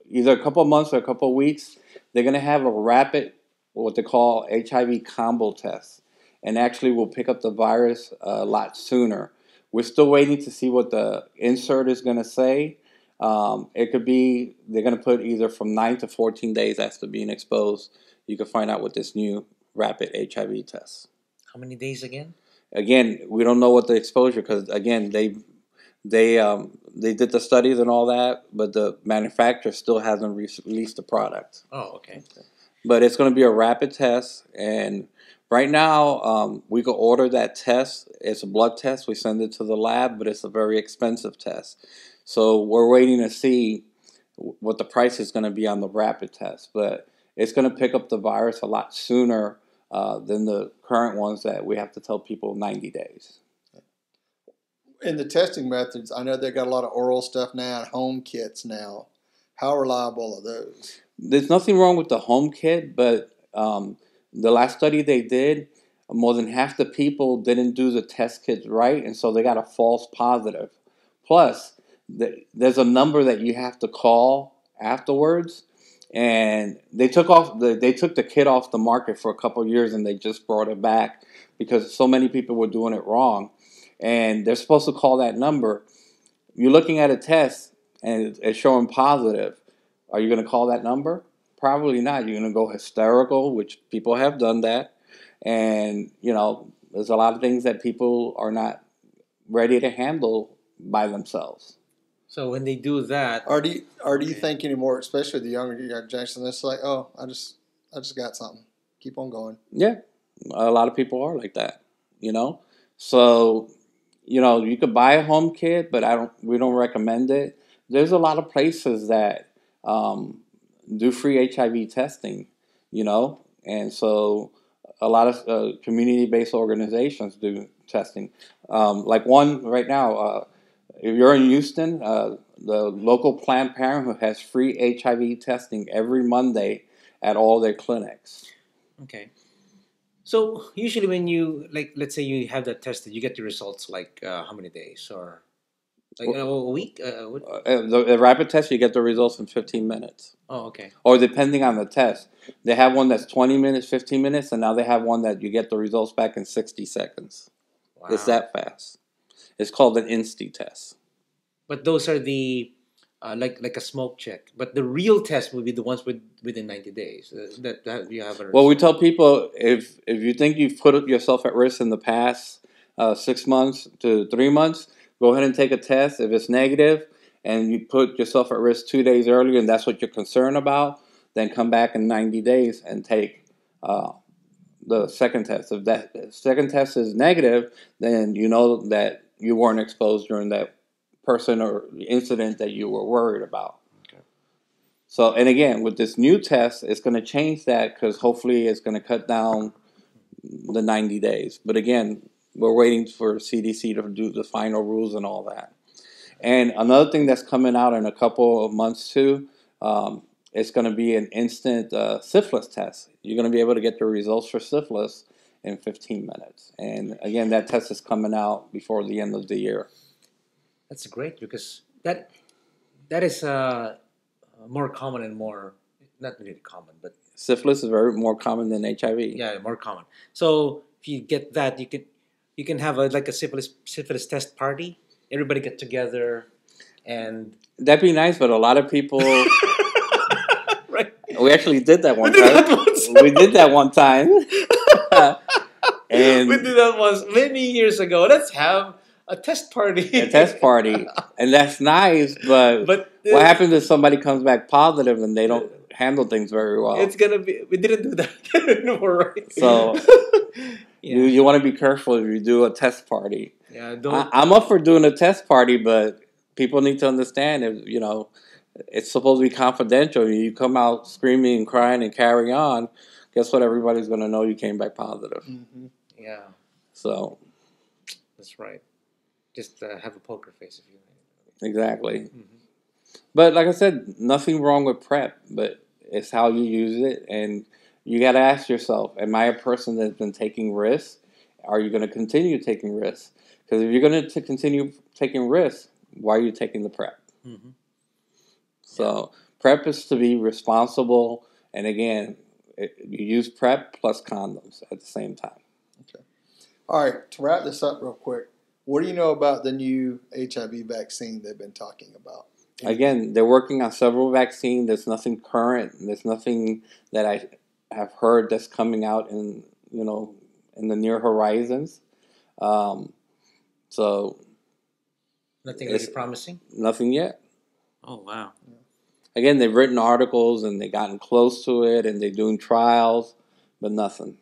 either a couple of months or a couple of weeks, they're going to have a rapid, what they call HIV combo test, and actually will pick up the virus a lot sooner. We're still waiting to see what the insert is going to say. It could be they're going to put either from 9 to 14 days after being exposed. You can find out with this new rapid HIV test. How many days again? Again, we don't know what the exposure, because again they did the studies and all that, but the manufacturer still hasn't released the product. Oh, okay. But it's going to be a rapid test, and right now we can order that test. It's a blood test. We send it to the lab, but it's a very expensive test. So we're waiting to see what the price is going to be on the rapid test. But it's going to pick up the virus a lot sooner than the current ones that we have to tell people 90 days. In the testing methods, I know they got a lot of oral stuff now and home kits now. How reliable are those? There's nothing wrong with the home kit, but the last study they did, more than half the people didn't do the test kits right, and so they got a false positive. Plus, there's a number that you have to call afterwards, and they took the kit off the market for a couple of years, and they just brought it back because so many people were doing it wrong. And they're supposed to call that number. You're looking at a test and it's showing positive. Are you going to call that number? Probably not. You're going to go hysterical, which people have done that. And, there's a lot of things that people are not ready to handle by themselves. So when they do that, Or do you think anymore, especially the younger generation, it's like, oh, I just got something. Keep on going. Yeah, a lot of people are like that. So. You could buy a home kit, but we don't recommend it. There's a lot of places that do free HIV testing, and so a lot of community-based organizations do testing. Like one right now, if you're in Houston, the local Planned Parenthood has free HIV testing every Monday at all their clinics. okay. So usually when you let's say you have that tested, you get the results how many days or? Like a week? The rapid test, you get the results in 15 minutes. Oh, okay. Or depending on the test. They have one that's 20 minutes, 15 minutes, and now they have one that you get the results back in 60 seconds. Wow. It's that fast. It's called an Insti test. But those are the like a smoke check. But the real test will be the ones within 90 days. That you have. Well, we tell people if you think you've put yourself at risk in the past 6 months to 3 months, go ahead and take a test. If it's negative and you put yourself at risk 2 days earlier and that's what you're concerned about, then come back in 90 days and take the second test. If that second test is negative, then you know that you weren't exposed during that person or incident that you were worried about. Okay. So, and again, with this new test, it's going to change that because hopefully it's going to cut down the 90 days. But again, we're waiting for CDC to do the final rules and all that. And another thing that's coming out in a couple of months too, it's going to be an instant syphilis test. You're going to be able to get the results for syphilis in 15 minutes. And again, that test is coming out before the end of the year. That's great because that is more common and more not really common, but Syphilis is very more common than HIV. yeah, more common. So if you get that, you can have like a syphilis test party. Everybody get together, and That'd be nice, but a lot of people. right. We actually did that one We did time. that once. We did that one time. And We did that once many years ago. Let's have a test party. a test party, and that's nice. But But what happens if somebody comes back positive and they don't handle things very well? It's gonna be. We didn't do that anymore, right? So yeah, you want to be careful if you do a test party. yeah. Don't. I'm up for doing a test party, but people need to understand if it's supposed to be confidential. You come out screaming and crying and carry on. Guess what? Everybody's going to know you came back positive. Mm-hmm. Yeah, So that's right. Just have a poker face if you. exactly. Mm-hmm. But like I said, nothing wrong with PrEP, but it's how you use it, and you got to ask yourself: am I a person that's been taking risks? Are you going to continue taking risks? Because if you're going to continue taking risks, why are you taking the PrEP? Mm-hmm. So PrEP is to be responsible, and again, you use PrEP plus condoms at the same time. Okay. All right. To wrap this up real quick, what do you know about the new HIV vaccine they've been talking about? Again, they're working on several vaccines. There's nothing current. There's nothing that I have heard that's coming out in the near horizons. So Nothing really promising. nothing yet. Oh wow. Again, they've written articles and they've gotten close to it and they're doing trials, but nothing.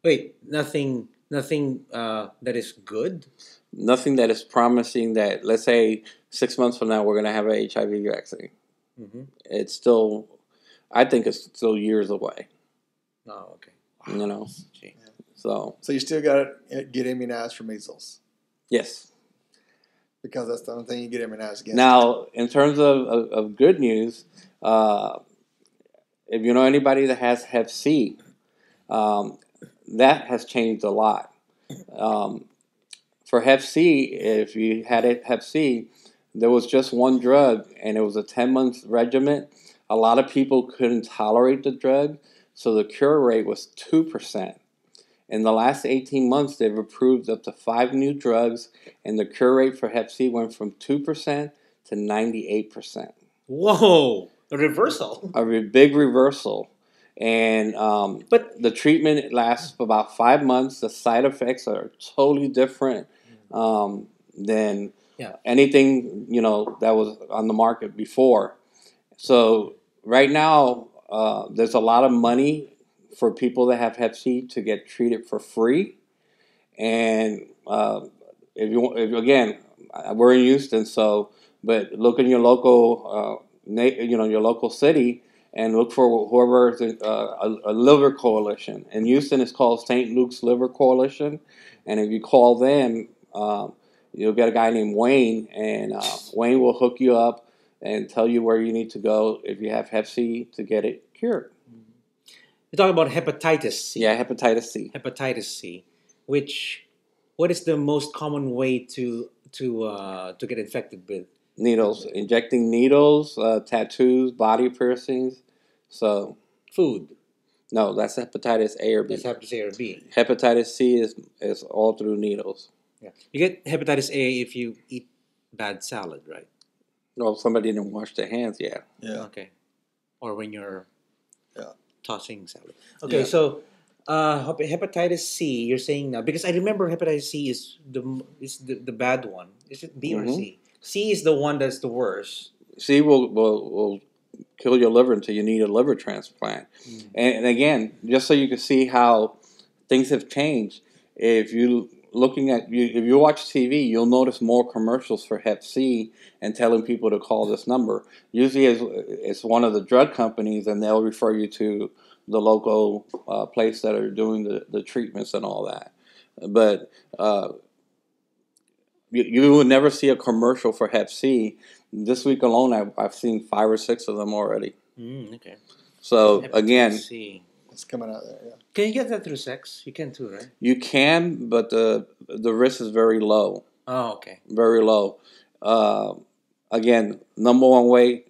Wait, nothing that is good. Nothing that is promising that, let's say, 6 months from now, we're going to have an HIV vaccine. Mm-hmm. It's still, I think it's still years away. Oh, okay. Gee. So you still got to get immunized for measles yes. because that's the only thing you get immunized against. Now, in terms of good news, if you know anybody that has Hep C, that has changed a lot. For Hep C, if you had Hep C, there was just one drug, and it was a 10-month regimen. A lot of people couldn't tolerate the drug, so the cure rate was 2%. In the last 18 months, they've approved up to 5 new drugs, and the cure rate for Hep C went from 2% to 98%. Whoa, a reversal. A big reversal. And But the treatment lasts for about 5 months. The side effects are totally different than anything that was on the market before. So right now, there's a lot of money for people that have Hep C to get treated for free. And again, we're in Houston, but look in your local, your local city, and look for whoever a liver coalition. In Houston, it's called St. Luke's Liver Coalition. And if you call them, you'll get a guy named Wayne, and Wayne will hook you up and tell you where you need to go if you have Hep C to get it cured. you're talking about hepatitis C. Yeah, hepatitis C. Hepatitis C, what is the most common way to to get infected with Needles, injecting needles, tattoos, body piercings. So food. no, that's hepatitis A or B. That's hepatitis A or B. Hepatitis C is all through needles. Yeah. You get hepatitis A if you eat bad salad, right? No, somebody didn't wash their hands. Yeah. Yeah. Okay. Or when you're Yeah. tossing salad. Okay, Yeah. so hepatitis C, you're saying now, because I remember hepatitis C is the bad one. Is it B or Mhm. C? C is the one that's the worst. C will kill your liver until you need a liver transplant. And again, just so you can see how things have changed, if you if you watch TV, you'll notice more commercials for Hep C and telling people to call this number. Usually, it's one of the drug companies, and they'll refer you to the local place that are doing the treatments and all that. But you would never see a commercial for Hep C. This week alone, I've seen 5 or 6 of them already. Okay. So Hepatitis again, C. It's coming out there. Yeah. Can you get that through sex? You can too, right? you can, but the risk is very low, Oh, okay. very low. Again, number one way,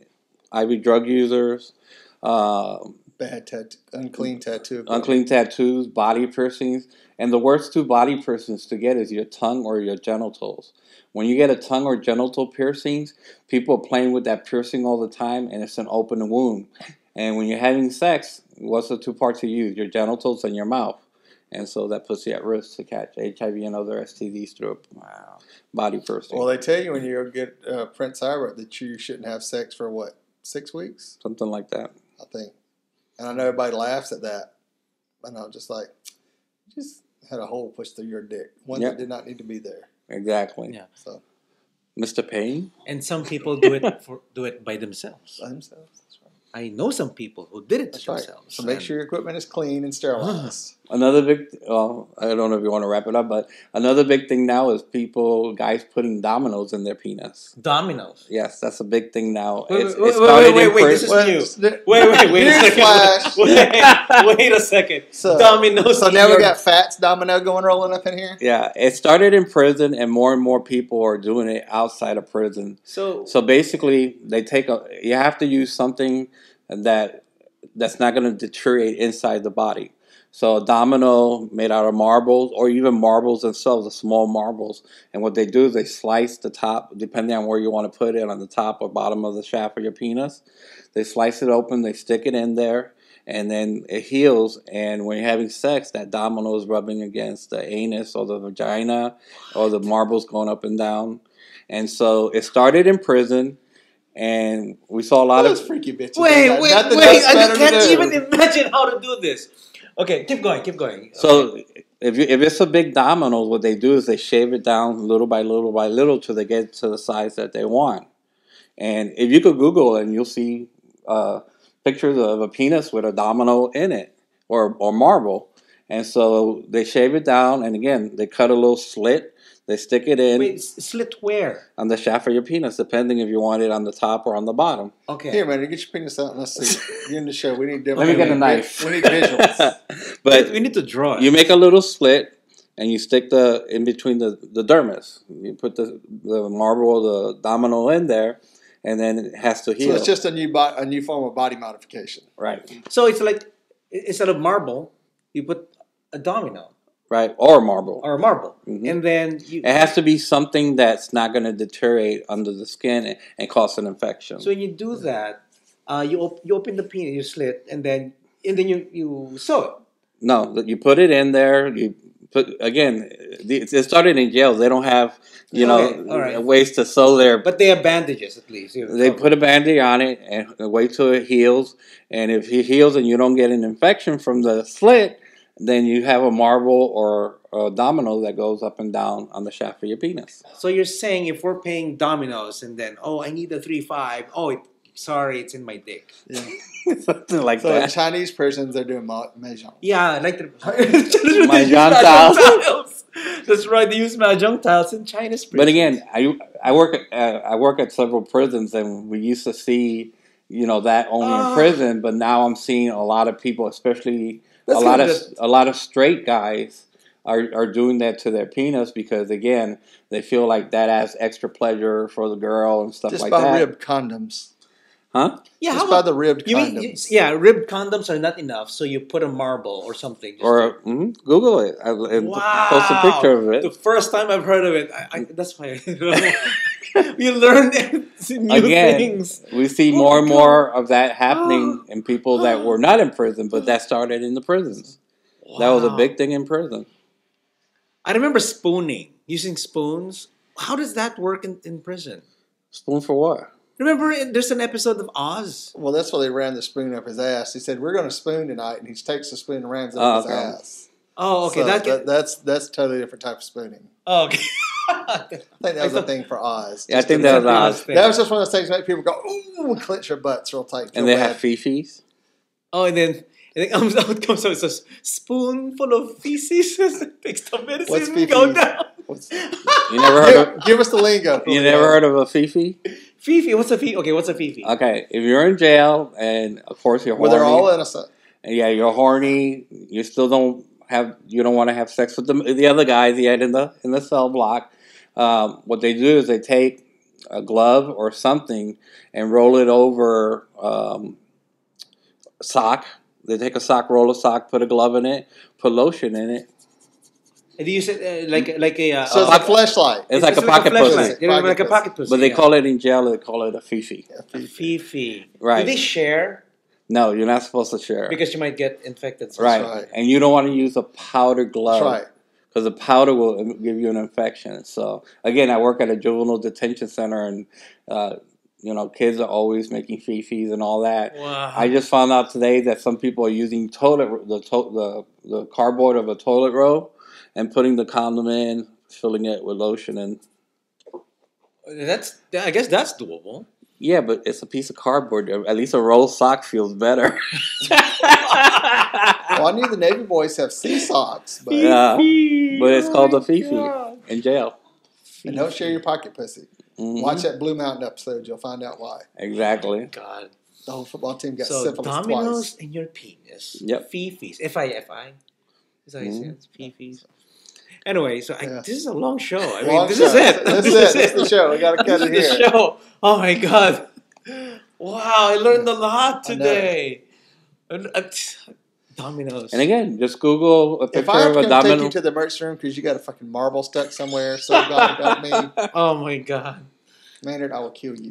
IV drug users, Bad tattoo, unclean tattoo. unclean tattoos, body piercings, and the worst 2 body piercings to get is your tongue or your genitals. When you get a tongue or genital piercings, people are playing with that piercing all the time, and it's an open wound. And when you're having sex, what's the 2 parts you use? Your genitals and your mouth. And so that puts you at risk to catch HIV and other STDs through a body piercing. Well, they tell you when you go get Prince Albert that you shouldn't have sex for what, 6 weeks? Something like that. I think. And I know everybody laughs at that. And I'm just like, you just had a hole pushed through your dick. One Yep. that did not need to be there. Exactly. Yeah. So, Mr. Payne? And some people do it by themselves. by themselves. That's right. I know some people who did it That's to right. themselves. So make and- sure your equipment is clean and sterilized. Another big, I don't know if you want to wrap it up, but another big thing now is guys putting dominoes in their penis. Dominoes. Yes, that's a big thing now. Wait, It wait, started wait, in wait, this is prison. new. Wait a Newsflash. second. Wait a second. So- Dominoes. So in now we your- got Fats Domino going rolling up in here. Yeah, it started in prison, and more people are doing it outside of prison. So So basically, you have to use something that's not going to deteriorate inside the body. So a domino made out of marbles, or even marbles themselves, the small marbles. And what they do is they slice the top, depending on where you want to put it, on the top or bottom of the shaft of your penis. They slice it open, they stick it in there, and then it heals. And when you're having sex, that domino is rubbing against the anus or the vagina, or the marbles going up and down. And so it started in prison. And we saw a lot Those of freaky bitches. wait. Nothing else I better to can't do. even imagine how to do this. Okay, keep going. So if it's a big domino, what they do is they shave it down little by little by little till they get to the size that they want. And if you could Google it, and you'll see pictures of a penis with a domino in it, or marble. And so they shave it down, and again they cut a little slit. They stick it in Wait, slit where? on the shaft of your penis, depending if you want it on the top or on the bottom. Okay. Here, man, get your penis out and let's see. You're in the show. We need Let me get a knife. We need visuals. But we need to draw it. you make a little slit, and you stick in between the dermis. You put the marble or the domino in there, and then it has to heal. So it's just a new form of body modification. Right, So it's like, instead of marble, you put a domino right, or marble. or a marble, Mhm. and then you. It has to be something that's not going to deteriorate under the skin and cause an infection. So when you do that, you open the penis, you slit, and then you sew it. No, you put it in there. You put again. It started in jails. They don't have Okay, all right. ways to sew their. But they have bandages at least. They put a Band-Aid on it and wait till it heals. And if it heals and you don't get an infection from the slit, then you have a marble or a domino that goes up and down on the shaft of your penis. So you're saying if we're paying dominoes and then I need a 3-5. Sorry, it's in my dick. Yeah. Something like So in that. Chinese prisons, they're doing mahjong. Yeah, like the Mahjong tiles. That's right. They use mahjong tiles in China's prisons. But again, I work at several prisons, and we used to see that only in prison. But now I'm seeing a lot of people, especially a lot of straight guys, are doing that to their penis because, again, they feel like that adds extra pleasure for the girl and stuff Just like buy that. ribbed condoms. Huh? Yeah, Just how buy about the ribbed you mean? condoms. Yeah, ribbed condoms are not enough, so you put a marble or something. Just Or Google it and post a picture of The it. first time I've heard of it, that's why you learn new Again, things. we see Oh more my and God. more of that happening in people that were not in prison, but that started in the prisons. That was a Wow. big thing in prison. I remember spooning, using spoons. How does that work in prison? Spoon for what? Remember, there's an episode of Oz. Well, that's why they ran the spoon up his ass. He said, "We're going to spoon tonight," and he takes the spoon and rams it up his okay. ass. Oh, okay. So that's totally different type of spooning. Oh, okay. I think that was a thing for Oz. Yeah, I Just think to- that was Oz. That was just one of those things that make people go, "Ooh," and clench their butts real tight. And they have fifis. Oh, and then it comes out. So it's a spoonful of feces. Takes the medicine. What's Go fifis? down. You never heard of Give us the lingo. you never heard of a fifi? Fifi. What's a fifi? Okay, what's a fifi? Okay, if you're in jail and of course you're Well, horny, they're all innocent. and yeah, you're horny, you still don't want to have sex with the other guys yet in the cell block. What they do is they take a glove or something and roll it over sock. They take a sock, roll a sock, put a glove in it, put lotion in it. And do you use it like a? So it's a fleshlight. It's like a pocket flashlight. pussy. Yeah, like a pocket pussy. But they yeah. call it in jail. They call it a fifi. a fifi. Right. Do they share? No, you're not supposed to share. Because you might get infected. Right. right. And you don't want to use a powder glove. That's right. Because the powder will give you an infection. So, again, I work at a juvenile detention center, and, kids are always making fifis and all that. Wow. I just found out today that some people are using the cardboard of a toilet roll and putting the condom in, filling it with lotion. And I guess that's doable. yeah, but it's a piece of cardboard. At least a roll sock feels better. Well, I knew the Navy boys have sea socks, but Yeah, but it's called a Oh my fifi God. in jail. and don't share your pocket pussy. Mhm. Watch that Blue Mountain episode; you'll find out why. Exactly. God. The whole football team got So syphilis dominoes twice. in your penis. Yep. Fifis. F-I-F-I. Is that how you say Mhm. it? Fifis. Anyway, so Yeah. this is a long show. I mean, Long this show. is it. This is the show. We got to cut it This is here. the show. Oh my God. Wow, I learned a lot I know. today. Dominoes. And again, just Google a If picture I have of to a come take domino. you to the merch room because you got a fucking marble stuck somewhere, so God help me, Oh my God. Maynard, I will kill you.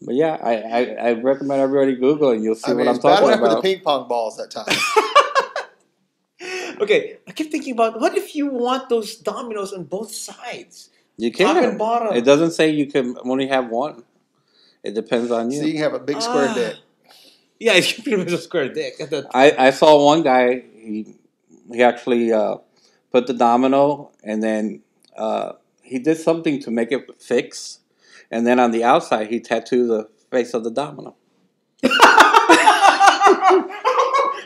But yeah, I recommend everybody Google and you'll see I mean, what I'm it's bad talking enough with the about. ping pong balls that time. Okay, I keep thinking about what if you want those dominoes on both sides? You Top and can. bottom. It doesn't say you can only have one. It depends on you. So you can have a big square Ah. dick. Yeah, it's pretty much a square dick. I saw one guy, he actually put the domino and then he did something to make it fix. And then on the outside, he tattooed the face of the domino.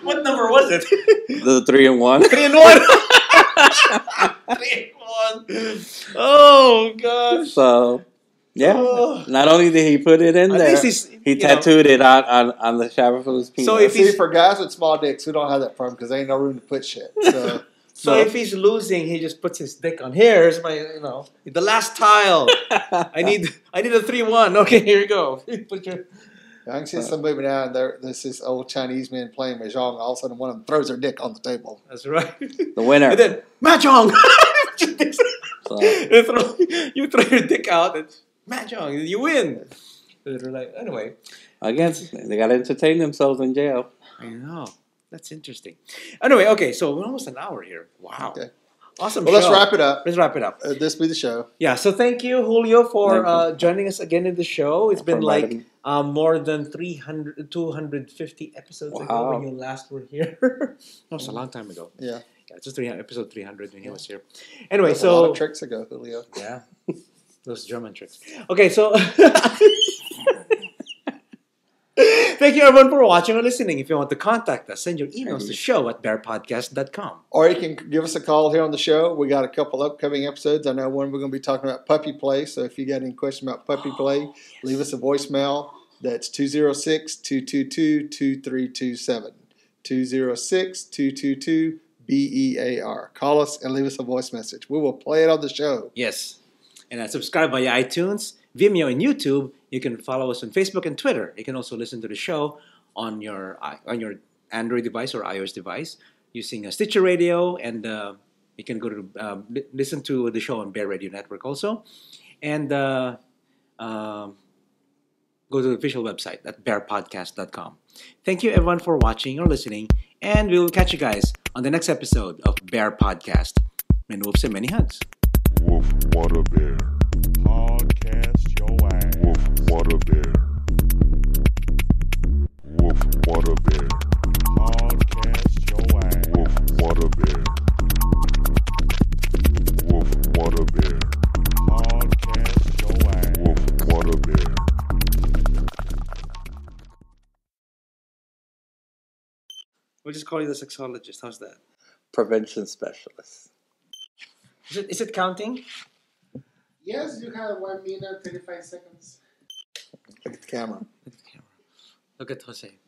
What number was it? The 3-in-1. 3 and 1. 3 and 1. Oh gosh. So, yeah. Oh. Not only did he put it in At there, least he's, he you know. tattooed it on the shaft of his penis. So if See, he's for guys with small dicks, we don't have that problem because there ain't no room to put shit. So So No. if he's losing, he just puts his dick on. Here's my, the last tile. I need a 3-1. Okay, here you go. Put your. I can see some moving out, and there's this old Chinese man playing mahjong. All of a sudden, one of them throws their dick on the table. That's right. The winner. And then mahjong. So, you throw your dick out and mahjong. You win. They're like, anyway. again, they got to entertain themselves in jail. I know. That's interesting. Anyway, okay, so we're almost an hour here. Wow. Okay. Awesome. Well, let's show. wrap it up. Let's wrap it up. This be the show. Yeah, so thank you, Julio, for Thank joining us again in the show. It's been For like inviting more than 250 episodes ago Wow. when you last were here. That was a long time ago. Yeah. Yeah, it's just episode 300 when he was here. Anyway, There's a lot so of tricks ago, Julio. yeah, those German tricks. Okay, so thank you everyone for watching or listening. If you want to contact us, send your emails to show@bearpodcast.com. Or you can give us a call here on the show. We got a couple upcoming episodes. I know one we're going to be talking about puppy play. So if you got any question about puppy play, leave us a voicemail. That's 206-222-2327. 206-222 BEAR. Call us and leave us a voice message. We will play it on the show. Yes. And subscribe via iTunes, Vimeo, and YouTube. You can follow us on Facebook and Twitter. You can also listen to the show on your Android device or iOS device using a Stitcher Radio, and you can go to listen to the show on Bear Radio Network also, and go to the official website at BearPodcast.com. Thank you everyone for watching or listening, and we will catch you guys on the next episode of Bear Podcast. Many wolves and many hugs. Woof, what a bear. Podcast your ass. Woof, what a bear. Woof, what a bear. Podcast your ass. Woof, what a bear. Woof, what a bear. Podcast your ass. Woof, what a bear. We'll just call you the sexologist. How's that? Prevention specialist. Is it counting? Yes, you have 1 minute 35 seconds. Look at the camera. Look at Jose.